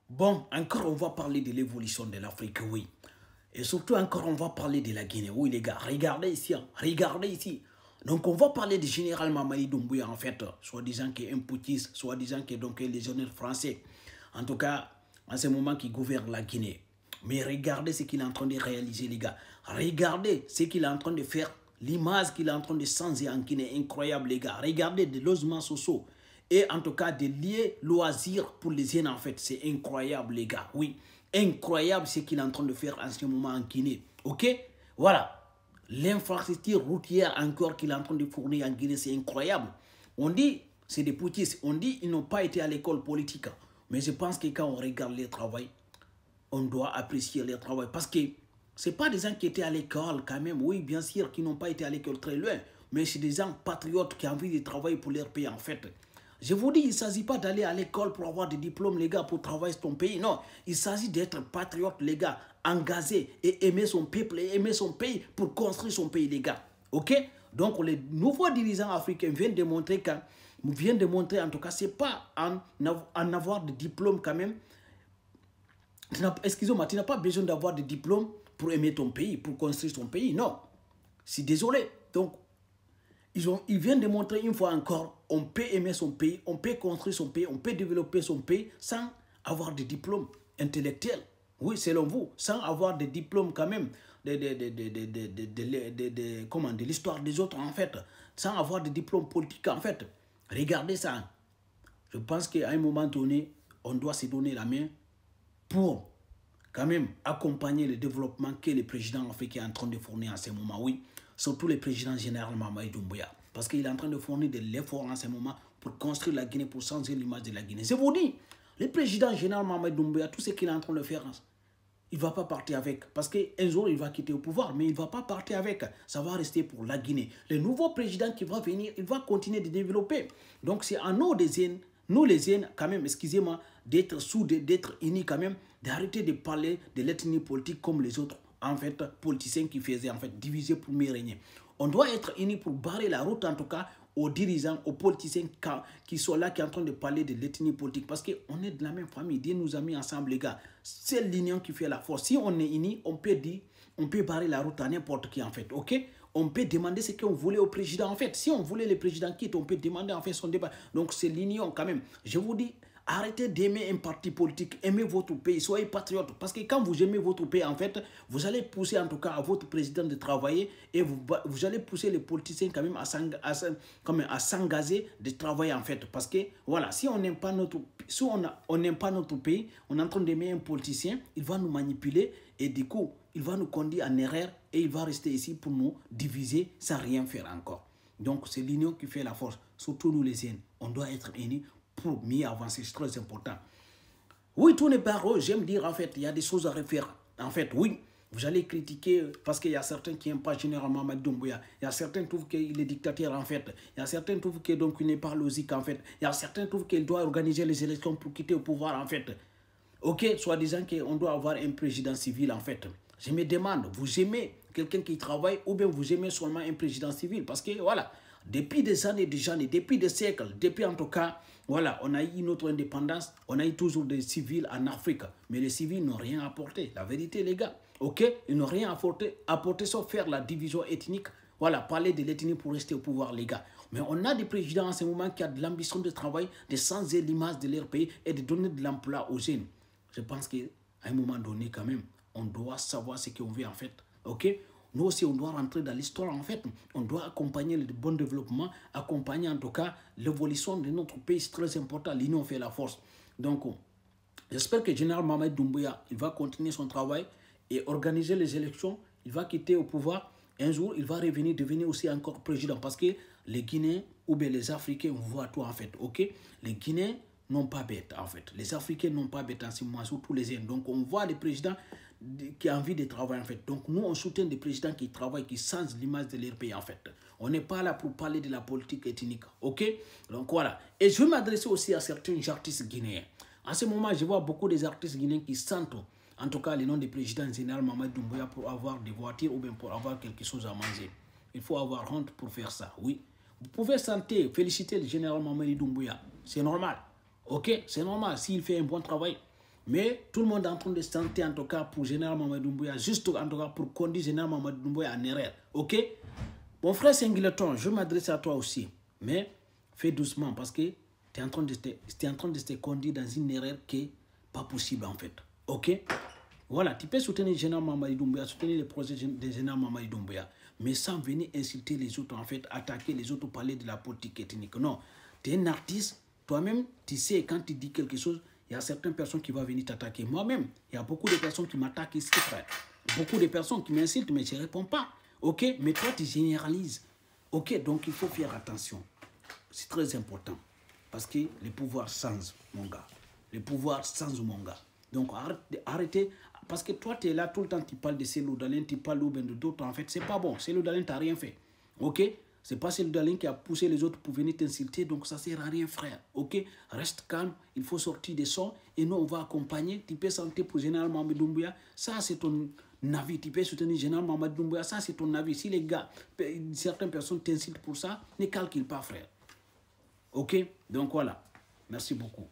Bon, encore on va parler de l'évolution de l'Afrique, oui. Et surtout encore on va parler de la Guinée. Oui les gars, regardez ici, regardez ici. Donc on va parler du général Mamadi Doumbouya en fait, soi-disant qu'il est un putschiste, soi-disant qu'il est donc un légionnaire français. En tout cas, en ce moment qui gouverne la Guinée. Mais regardez ce qu'il est en train de réaliser les gars. Regardez ce qu'il est en train de faire. L'image qu'il est en train de changer en Guinée, incroyable les gars. Regardez des logements sociaux. Et en tout cas, des lieux loisirs pour les jeunes en fait. C'est incroyable les gars, oui. Incroyable ce qu'il est en train de faire en ce moment en Guinée. Ok? Voilà. L'infrastructure routière encore qu'il est en train de fournir en Guinée, c'est incroyable. On dit, c'est des putschistes. On dit, ils n'ont pas été à l'école politique. Mais je pense que quand on regarde leur travail, on doit apprécier leur travail. Parce que ce pas des gens qui étaient à l'école quand même. Oui, bien sûr, qui n'ont pas été à l'école très loin. Mais c'est des gens patriotes qui ont envie de travailler pour leur pays en fait. Je vous dis, il ne s'agit pas d'aller à l'école pour avoir des diplômes, les gars, pour travailler sur ton pays. Non, il s'agit d'être patriote, les gars, engagé et aimer son peuple et aimer son pays pour construire son pays, les gars. Ok? Donc, les nouveaux dirigeants africains viennent démontrer en tout cas, ce n'est pas en avoir de diplôme quand même. Excusez-moi, tu n'as pas besoin d'avoir de diplôme pour aimer ton pays, pour construire ton pays. Non, je suis désolé. Donc, ils viennent de montrer une fois encore, on peut aimer son pays, on peut construire son pays, on peut développer son pays sans avoir de diplôme intellectuel. Oui, selon vous, sans avoir de diplôme quand même de l'histoire des autres en fait, sans avoir de diplôme politique en fait. Regardez ça. Je pense qu'à un moment donné, on doit se donner la main pour quand même accompagner le développement que le président africain est en train de fournir en ce moment, oui. Surtout le président général Mamadi Doumbouya. Parce qu'il est en train de fournir de l'effort en ce moment pour construire la Guinée, pour changer l'image de la Guinée. Je vous dis, le président général Mamadi Doumbouya, tout ce qu'il est en train de faire, il ne va pas partir avec. Parce qu'un jour, il va quitter le pouvoir, mais il ne va pas partir avec. Ça va rester pour la Guinée. Le nouveau président qui va venir, il va continuer de développer. Donc c'est à nous les jeunes, quand même, excusez-moi, d'être soudés, d'être unis quand même, d'arrêter de parler de l'ethnie politique comme les autres, en fait, politiciens qui faisaient, en fait, diviser pour mieux régner. On doit être unis pour barrer la route, en tout cas, aux dirigeants, aux politiciens qui sont là, qui sont en train de parler de l'ethnie politique. Parce qu'on est de la même famille. Dieu nous a mis ensemble, les gars. C'est l'union qui fait la force. Si on est unis, on peut barrer la route à n'importe qui, en fait. OK? On peut demander ce qu'on voulait au président, en fait. Si on voulait le président quitte, on peut demander, en fait, son débat. Donc, c'est l'union, quand même. Je vous dis, arrêtez d'aimer un parti politique, aimez votre pays, soyez patriote. Parce que quand vous aimez votre pays, en fait, vous allez pousser en tout cas à votre président de travailler et vous allez pousser les politiciens quand même à s'engager de travailler en fait. Parce que voilà, si on n'aime pas notre pays, on est en train d'aimer un politicien, il va nous manipuler et du coup, il va nous conduire en erreur et il va rester ici pour nous diviser sans rien faire encore. Donc, c'est l'union qui fait la force. Surtout nous les jeunes, on doit être unis pour mieux avancer, c'est très important. Oui, tout n'est pas rose, j'aime dire en fait, il y a des choses à refaire. En fait, oui, vous allez critiquer parce qu'il y a certains qui n'aiment pas généralement Mamadi Doumbouya. Il y a certains qui trouvent qu'il est dictateur en fait. Il y a certains qui trouvent qu'il n'est pas logique en fait. Il y a certains qui trouvent qu'il doit organiser les élections pour quitter le pouvoir en fait. Ok, soi-disant qu'on doit avoir un président civil en fait. Je me demande, vous aimez quelqu'un qui travaille ou bien vous aimez seulement un président civil? Parce que voilà, depuis des années, depuis des siècles, depuis en tout cas, voilà, on a eu notre indépendance, on a eu toujours des civils en Afrique. Mais les civils n'ont rien apporté. La vérité, les gars, ok, ils n'ont rien apporté sauf faire la division ethnique. Voilà, parler de l'ethnie pour rester au pouvoir, les gars. Mais on a des présidents en ce moment qui ont de l'ambition de travail, de changer l'image de leur pays et de donner de l'emploi aux jeunes. Je pense qu'à un moment donné, quand même, on doit savoir ce qu'on veut en fait. Ok? Nous aussi, on doit rentrer dans l'histoire en fait. On doit accompagner le bon développement, accompagner en tout cas l'évolution de notre pays. C'est très important. L'union fait la force. Donc, j'espère que le général Mamadi Doumbouya, il va continuer son travail et organiser les élections. Il va quitter au pouvoir. Un jour, il va revenir, devenir aussi encore président. Parce que les Guinéens ou bien les Africains, on voit tout en fait. Ok? Les Guinéens n'ont pas bête en fait. Les Africains n'ont pas bête en ce moment, surtout les jeunes. Donc on voit des présidents qui ont envie de travailler en fait. Donc nous on soutient des présidents qui travaillent, qui changent l'image de leur pays en fait. On n'est pas là pour parler de la politique ethnique. Ok? Donc voilà. Et je vais m'adresser aussi à certains artistes guinéens. En ce moment, je vois beaucoup des artistes guinéens qui sentent en tout cas le nom du président général Mamadi Doumbouya pour avoir des voitures ou bien pour avoir quelque chose à manger. Il faut avoir honte pour faire ça, oui. Vous pouvez féliciter le général Mamadi Doumbouya. C'est normal. Ok, c'est normal s'il fait un bon travail. Mais tout le monde est en train de se tenter, en tout cas, pour Général Mamadou Doumbouya, juste en tout cas pour conduire Général Mamadou Doumbouya en erreur. Ok? Mon frère Singleton, je m'adresse à toi aussi. Mais fais doucement parce que tu es en train de te conduire dans une erreur qui n'est pas possible en fait. Ok? Voilà, tu peux soutenir Général Mamadou Doumbouya, soutenir les projets de Général Mamadou Doumbouya, mais sans venir insulter les autres, en fait, attaquer les autres, parler de la politique ethnique. Non, tu es un artiste, toi-même, tu sais, quand tu dis quelque chose, il y a certaines personnes qui vont venir t'attaquer. Moi-même, il y a beaucoup de personnes qui m'attaquent ici, frère. Beaucoup de personnes qui m'insultent, mais je ne réponds pas. Ok, mais toi, tu généralises. Ok, donc il faut faire attention. C'est très important. Parce que les pouvoirs changent, mon gars. Les pouvoirs changent, mon gars. Donc arrêtez. Parce que toi, tu es là tout le temps, tu parles de Cellou Dalein, tu parles de d'autres. En fait, c'est pas bon. Cellou Dalein, tu n'as rien fait. Ok? C'est pas Cellou Dalein qui a poussé les autres pour venir t'insulter. Donc, ça ne sert à rien, frère. Ok? Reste calme. Il faut sortir des sons. Et nous, on va accompagner. Tu peux santé pour Général Mamadou Doumbouya. Ça, c'est ton avis. Tu peux soutenir Général Mamadou Doumbouya. Ça, c'est ton avis. Si les gars, certaines personnes t'insultent pour ça, ne calcule pas, frère. Ok? Donc, voilà. Merci beaucoup.